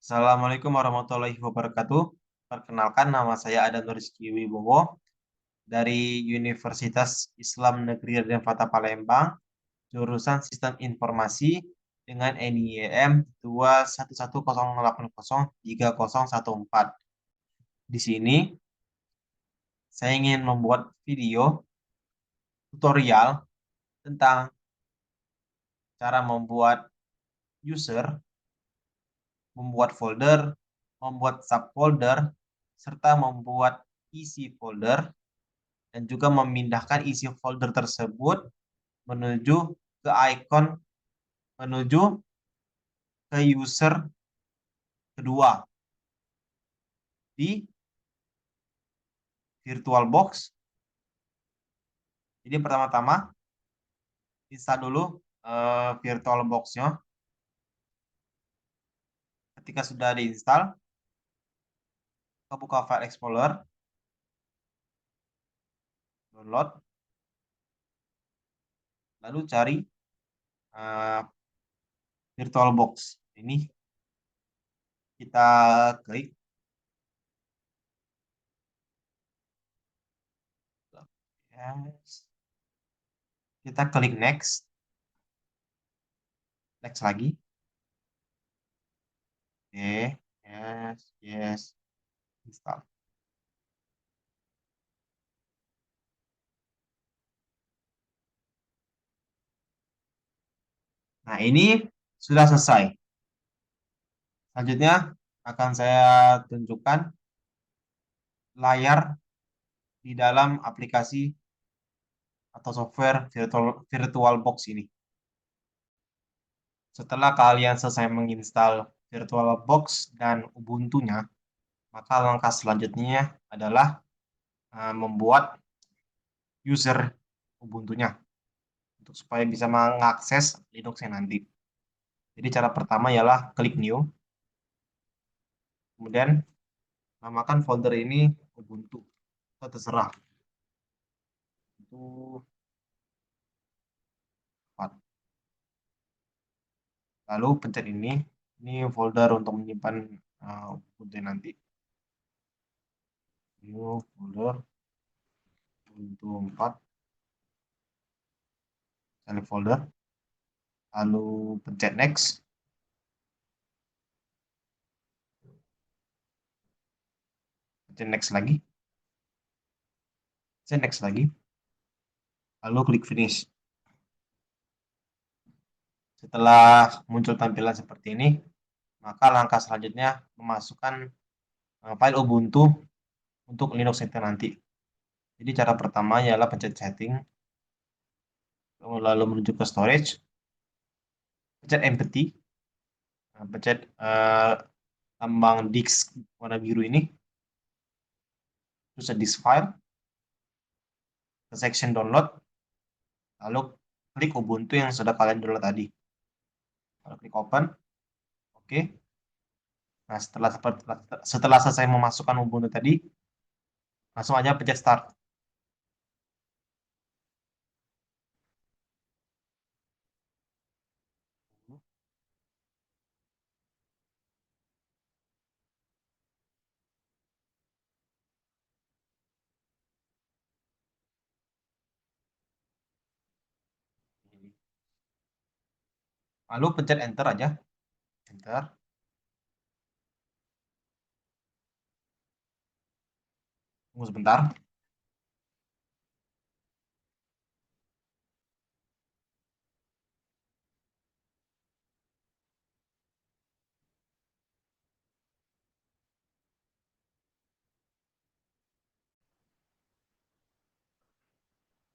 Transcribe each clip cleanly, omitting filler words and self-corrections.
Assalamualaikum warahmatullahi wabarakatuh. Perkenalkan, nama saya Adam Rizky Wibowo dari Universitas Islam Negeri Raden Fatah Palembang, jurusan Sistem Informasi dengan NIM 211080314. Di sini saya ingin membuat video tutorial tentang cara membuat user, membuat folder, membuat subfolder, serta membuat isi folder dan juga memindahkan isi folder tersebut menuju ke icon, menuju ke user kedua di VirtualBox. Jadi pertama-tama install dulu VirtualBox-nya. Ketika sudah diinstal, buka File Explorer, download, lalu cari VirtualBox. Ini kita klik. Yes. Kita klik next. Next lagi. Oke, yes, yes, install. Nah, ini sudah selesai. Selanjutnya akan saya tunjukkan layar di dalam aplikasi atau software VirtualBox ini. Setelah kalian selesai menginstal VirtualBox dan Ubuntu-nya, maka langkah selanjutnya adalah membuat user Ubuntu-nya untuk supaya bisa mengakses Linux-nya nanti. Jadi cara pertama ialah klik new, kemudian namakan folder ini Ubuntu, atau terserah. Itu lalu pencet ini folder untuk menyimpan Ubuntu nanti. New folder Ubuntu 4, select folder, lalu pencet next. Pencet next lagi. Pencet next lagi. Lalu klik finish. Setelah muncul tampilan seperti ini, maka langkah selanjutnya memasukkan file Ubuntu untuk Linux Center nanti. Jadi cara pertama ialah pencet setting, lalu menuju ke storage, pencet empty, pencet lambang disk warna biru ini, terus disk file, ke section download, lalu klik Ubuntu yang sudah kalian download tadi. Lalu klik open, oke. Nah, setelah selesai memasukkan Ubuntu tadi, langsung aja pencet start. Lalu pencet enter aja. Enter. Tunggu sebentar.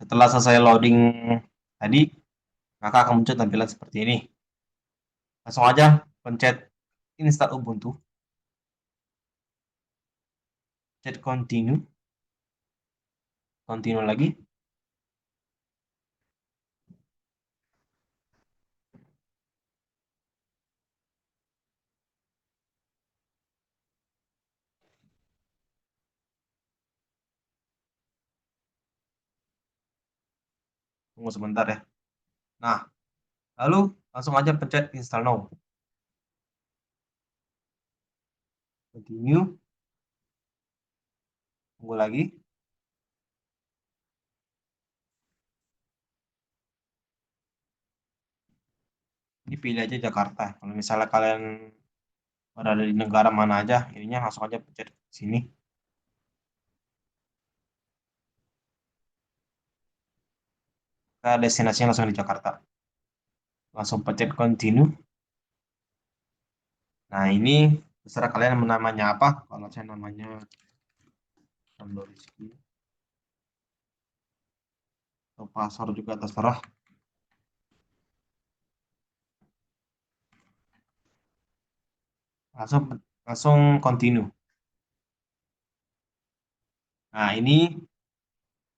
Setelah selesai loading tadi, maka akan muncul tampilan seperti ini. Langsung aja pencet install Ubuntu. Pencet continue. Continue lagi. Tunggu sebentar ya. Nah, lalu langsung aja pencet install now. continue, tunggu lagi. Ini pilih aja Jakarta. Kalau misalnya kalian berada di negara mana aja, ininya langsung aja pencet sini. Ke destinasinya langsung di Jakarta. Langsung pencet continue. Nah, ini terserah kalian namanya apa. Kalau saya namanya Ramdo Rizky. Atau password juga terserah. Langsung continue. Nah, ini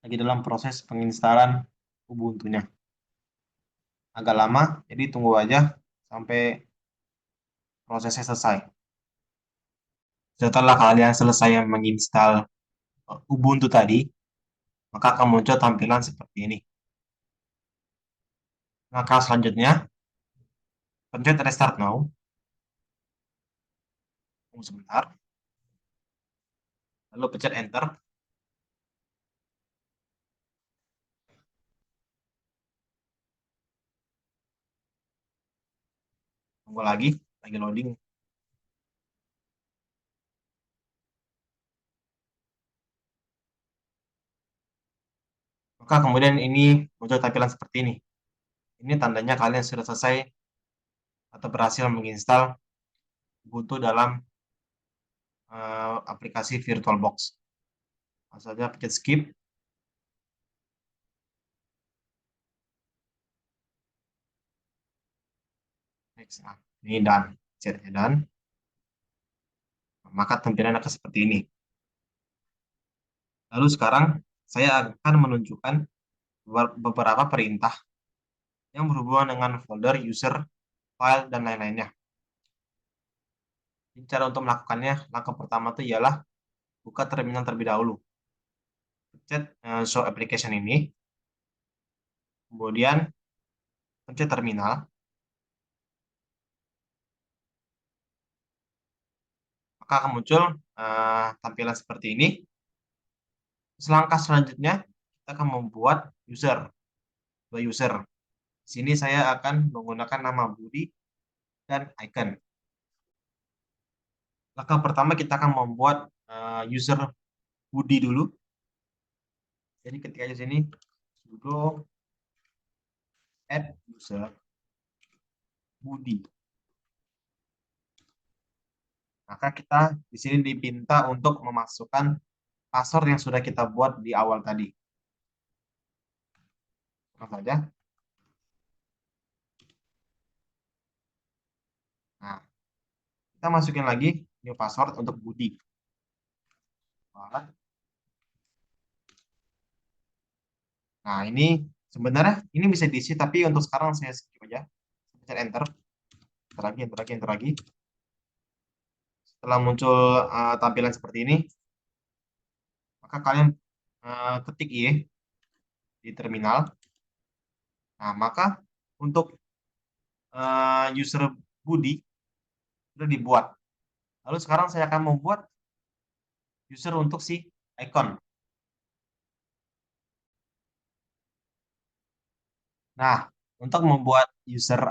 lagi dalam proses penginstalan Ubuntu-nya. Agak lama, jadi tunggu aja sampai prosesnya selesai. Setelah kalian selesai menginstal Ubuntu tadi, maka akan muncul tampilan seperti ini. Langkah selanjutnya, pencet restart now. Tunggu sebentar. Lalu pencet enter. Tunggu lagi loading. Maka kemudian ini muncul tampilan seperti ini. Ini tandanya kalian sudah selesai atau berhasil menginstal Ubuntu dalam aplikasi VirtualBox. Langsung saja pencet skip. Next. Nah, ini done. Pencet done. Maka tampilan akan seperti ini. Lalu sekarang saya akan menunjukkan beberapa perintah yang berhubungan dengan folder, user, file, dan lain-lainnya. Cara untuk melakukannya, langkah pertama itu ialah buka terminal terlebih dahulu. Pencet show application ini, kemudian pencet terminal. Maka akan muncul tampilan seperti ini. Langkah selanjutnya, kita akan membuat dua user. Di sini saya akan menggunakan nama Budi dan icon. Langkah pertama kita akan membuat user Budi dulu. Jadi ketik aja sini sudo add user Budi. Maka kita di sini diminta untuk memasukkan password yang sudah kita buat di awal tadi. Langsung saja. Nah, kita masukin lagi new password untuk Budi. Nah, ini sebenarnya ini bisa diisi, tapi untuk sekarang saya skip aja. Pencet enter. Enter lagi. Setelah muncul tampilan seperti ini, maka kalian ketik Y di terminal. Nah, maka untuk user Budi sudah dibuat. Lalu sekarang saya akan membuat user untuk si icon. Nah, untuk membuat user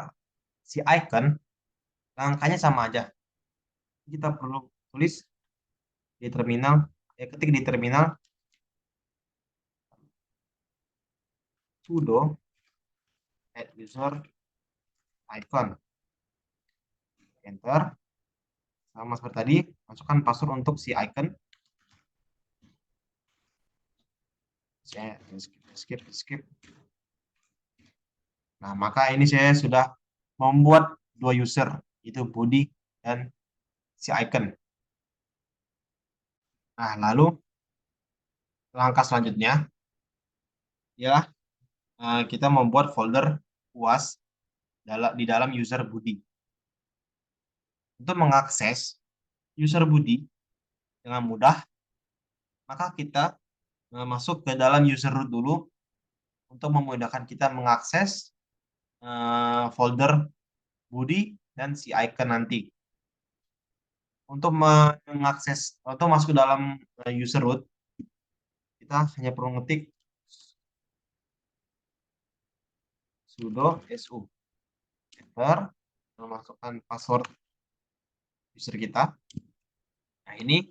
si icon, langkahnya sama aja. Kita perlu tulis di terminal, ketik di terminal sudo add user icon. Enter. Sama seperti tadi, masukkan password untuk si icon. Skip. Nah, maka ini saya sudah membuat dua user, itu Budi dan si icon. Nah, lalu langkah selanjutnya ialah kita membuat folder UAS di dalam user Budi. Untuk mengakses user Budi dengan mudah, maka kita masuk ke dalam user root dulu untuk memudahkan kita mengakses folder Budi dan si icon nanti. untuk mengakses atau masuk ke dalam user root, kita hanya perlu ngetik sudo su enter, memasukkan password user kita. Nah, ini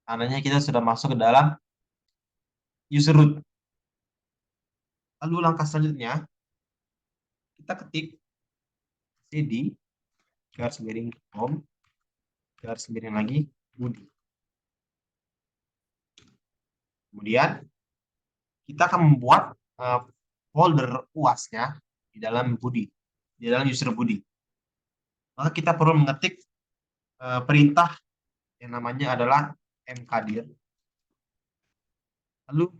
tandanya kita sudah masuk ke dalam user root. Lalu langkah selanjutnya, kita ketik cd garis miring home garis miring lagi Budi. Kemudian kita akan membuat folder UAS-nya di dalam Budi, di dalam user Budi. Maka kita perlu mengetik perintah yang namanya adalah mkdir. Lalu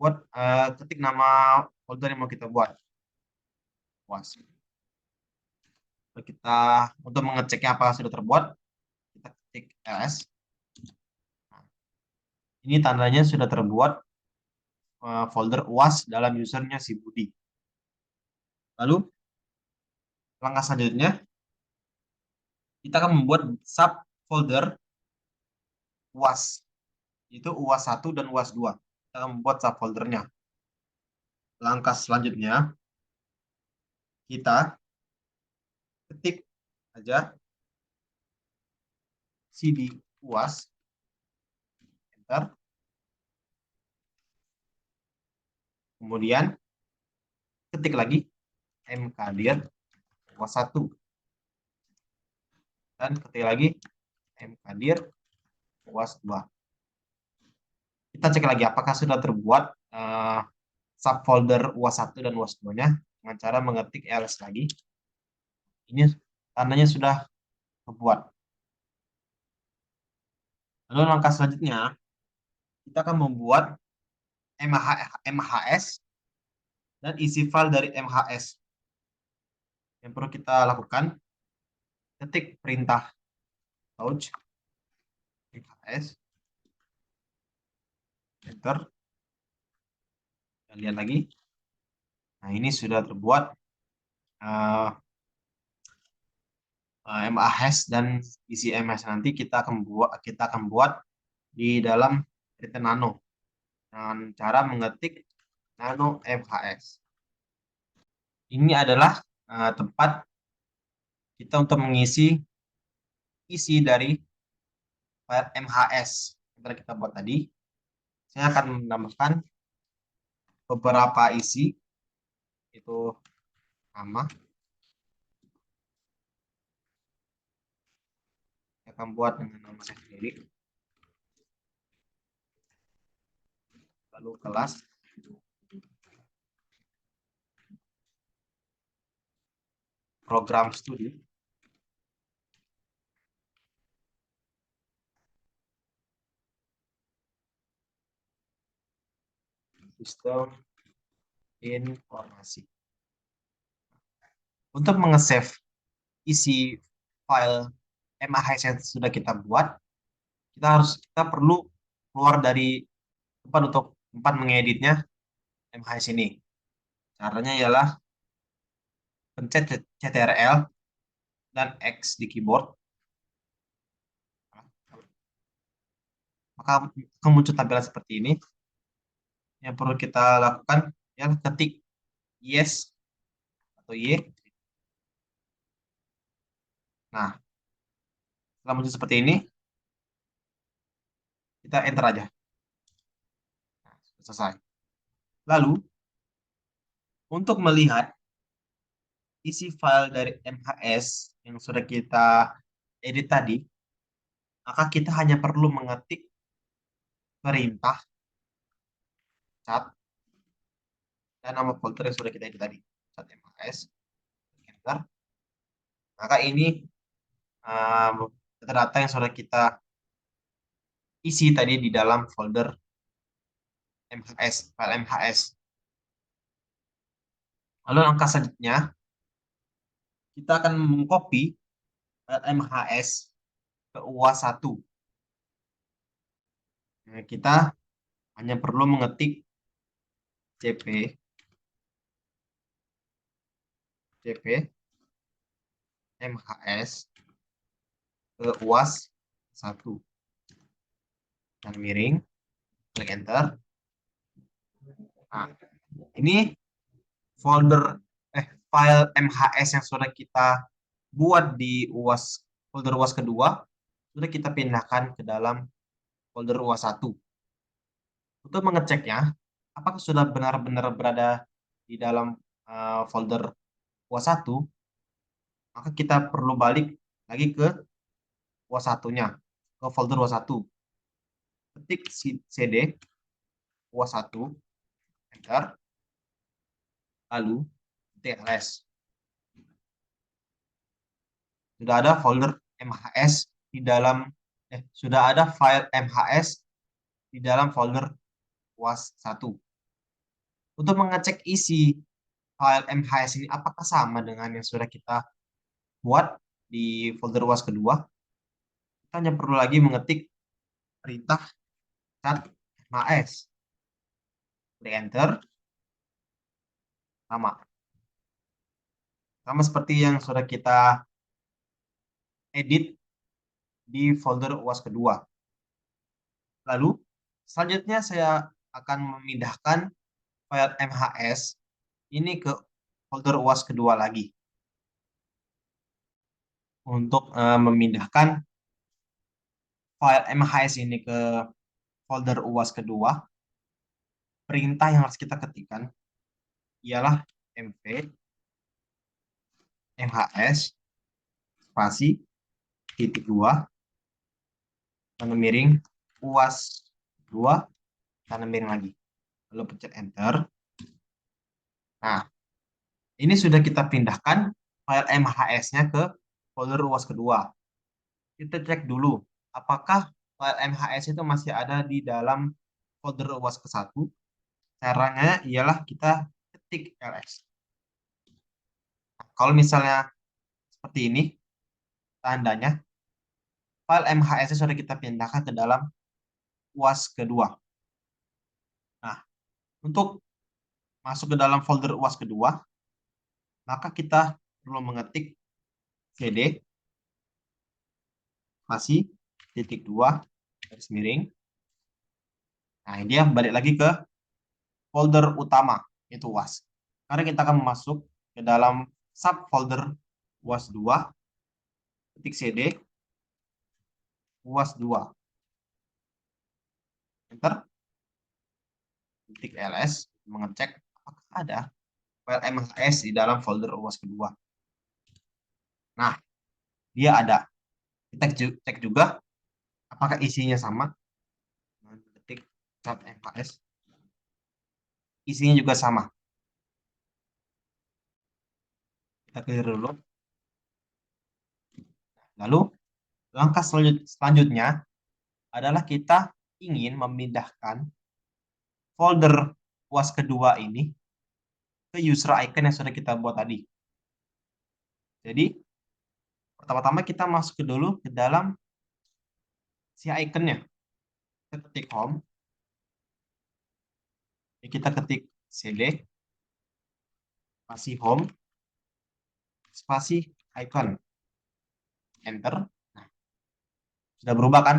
buat ketik nama folder yang mau kita buat. UAS. Kita untuk mengeceknya apakah sudah terbuat, kita ketik ls. Nah, ini tandanya sudah terbuat folder UAS dalam usernya si Budi. Lalu langkah selanjutnya, kita akan membuat subfolder UAS, yaitu UAS 1 dan UAS 2. Kita akan membuat subfoldernya. Langkah selanjutnya, kita ketik aja cd UAS, enter. Kemudian ketik lagi mkdir UAS 1. Dan ketik lagi mkdir UAS 2. Kita cek lagi apakah sudah terbuat subfolder UAS 1 dan UAS 2-nya dengan cara mengetik ls lagi. Ini tandanya sudah terbuat. Lalu langkah selanjutnya, kita akan membuat MHS dan isi file dari MHS. Yang perlu kita lakukan, ketik perintah launch MHS, enter, dan lihat lagi. Nah, ini sudah terbuat MHS dan isi MHS nanti kita akan buat di dalam written nano dengan cara mengetik nano MHS. Ini adalah tempat kita untuk mengisi isi dari file MHS yang telah kita buat tadi. Saya akan menambahkan beberapa isi, itu nama. Saya akan buat dengan nama saya sendiri. Lalu kelas. Program studi. Sistem informasi. Untuk mengesave isi file MHS yang sudah kita buat, kita perlu keluar dari tempat mengeditnya MHS ini. Caranya ialah pencet CTRL dan X di keyboard. Maka akan muncul tampilan seperti ini. Yang perlu kita lakukan yang ketik yes atau y. Nah, setelah muncul seperti ini, kita enter aja. Nah, selesai. Lalu, untuk melihat isi file dari MHS yang sudah kita edit tadi, maka kita hanya perlu mengetik perintah cat dan nama folder yang sudah kita edit tadi, cat MHS, enter. Maka ini data-data yang sudah kita isi tadi di dalam folder MHS, file MHS. Lalu langkah selanjutnya, kita akan mengcopy file MHS ke UAS 1. Nah, kita hanya perlu mengetik cp mhs ke UAS 1. Dan miring, klik enter. Nah, ini file MHS yang sudah kita buat di folder UAS kedua sudah kita pindahkan ke dalam folder UAS 1. Untuk mengeceknya, apakah sudah benar-benar berada di dalam folder UAS 1, maka kita perlu balik lagi ke UAS 1-nya, ke folder UAS 1. Ketik cd UAS 1, enter, lalu ketik ls. Sudah ada folder MHS di dalam sudah ada file MHS di dalam folder UAS 1. Untuk mengecek isi file MHS ini apakah sama dengan yang sudah kita buat di folder UAS kedua, kita hanya perlu lagi mengetik perintah cat MHS. Klik enter. Sama seperti yang sudah kita edit di folder UAS kedua. Lalu, selanjutnya saya akan memindahkan file MHS ini ke folder UAS kedua lagi. Untuk memindahkan file MHS ini ke folder UAS kedua, perintah yang harus kita ketikkan ialah mv MHS spasi titik 2 tanda miring UAS 2 tanda miring lagi. Lalu pencet enter. Nah, ini sudah kita pindahkan file MHS-nya ke folder UAS kedua. Kita cek dulu apakah file MHS itu masih ada di dalam folder UAS ke-1. Caranya ialah kita ketik ls. Nah, kalau misalnya seperti ini, tandanya file MHS sudah kita pindahkan ke dalam UAS kedua. Nah, untuk masuk ke dalam folder UAS kedua, maka kita perlu mengetik cd spasi titik 2 garis miring. Nah, ini dia balik lagi ke folder utama, yaitu UAS. Karena kita akan masuk ke dalam subfolder UAS 2, ketik cd UAS 2. Enter. Ketik ls, mengecek apakah ada file MHS di dalam folder UAS kedua. Nah, dia ada. Kita cek juga apakah isinya sama. Ketik cat MHS. Isinya juga sama. Kita clear dulu. Lalu, langkah selanjutnya adalah kita ingin memindahkan folder UAS kedua ini ke user icon yang sudah kita buat tadi. Jadi, pertama-tama kita masuk dulu ke dalam si iconnya. Kita ketik home. Kita ketik cd spasi home spasi icon. Enter. Nah, sudah berubah kan?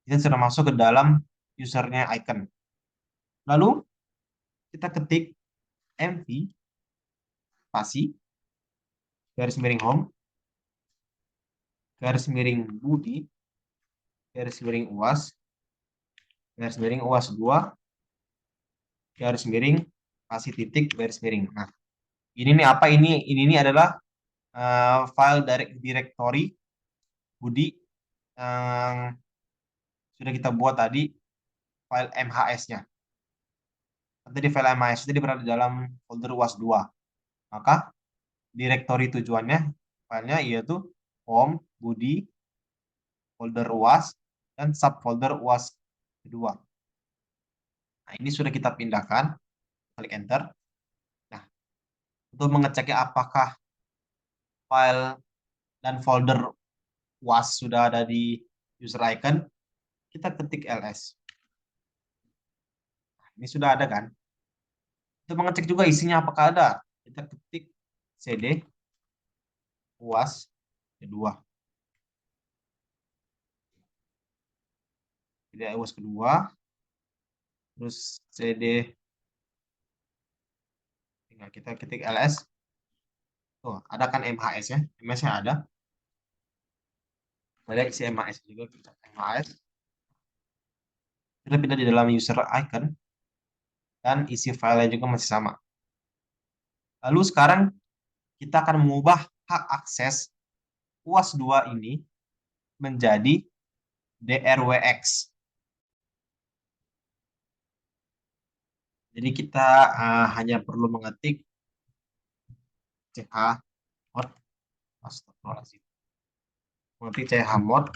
Kita sudah masuk ke dalam usernya icon. Lalu, kita ketik mv spasi garis miring home garis miring budi garis miring UAS garis miring UAS 2 garis miring kasih titik garis miring. Nah, ini nih apa ini? Ini adalah file directory budi yang sudah kita buat tadi, file MHS-nya. Tadi file MHS itu berada dalam folder UAS 2. Maka directory tujuannya filenya yaitu home, budi, folder UAS, dan subfolder UAS kedua. Nah, ini sudah kita pindahkan. Klik enter. Nah, untuk mengeceknya apakah file dan folder UAS sudah ada di user icon, kita ketik ls. Nah, ini sudah ada kan? Untuk mengecek juga isinya apakah ada, kita ketik cd UAS kedua. Tidak UAS kedua, terus CD, tinggal kita ketik ls. Tuh, ada kan MHS ya, MS-nya ada. Kita lihat isi MHS juga, kita MHS. Kita pindah di dalam user icon, dan isi filenya juga masih sama. Lalu sekarang kita akan mengubah hak akses UAS 2 ini menjadi DRWX. Jadi kita hanya perlu mengetik chmod, astagfirullahaladzim, mengetik chmod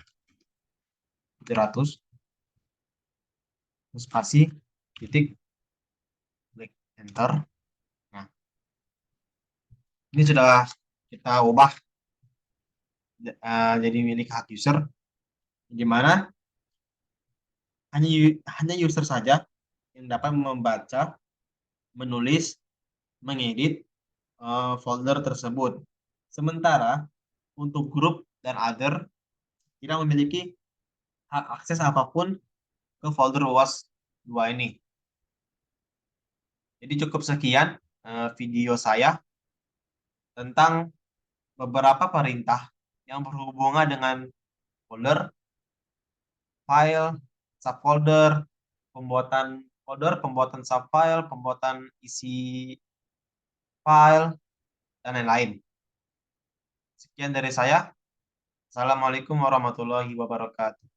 700, terus spasi, titik, klik enter. Nah, ini sudah kita ubah jadi milik hak user, di mana hanya user saja yang dapat membaca, menulis, mengedit folder tersebut. Sementara untuk grup dan other tidak memiliki hak akses apapun ke folder UAS 2 ini. Jadi cukup sekian video saya tentang beberapa perintah yang berhubungan dengan folder, file, subfolder, pembuatan folder, pembuatan subfile, pembuatan isi file, dan lain-lain. Sekian dari saya. Assalamualaikum warahmatullahi wabarakatuh.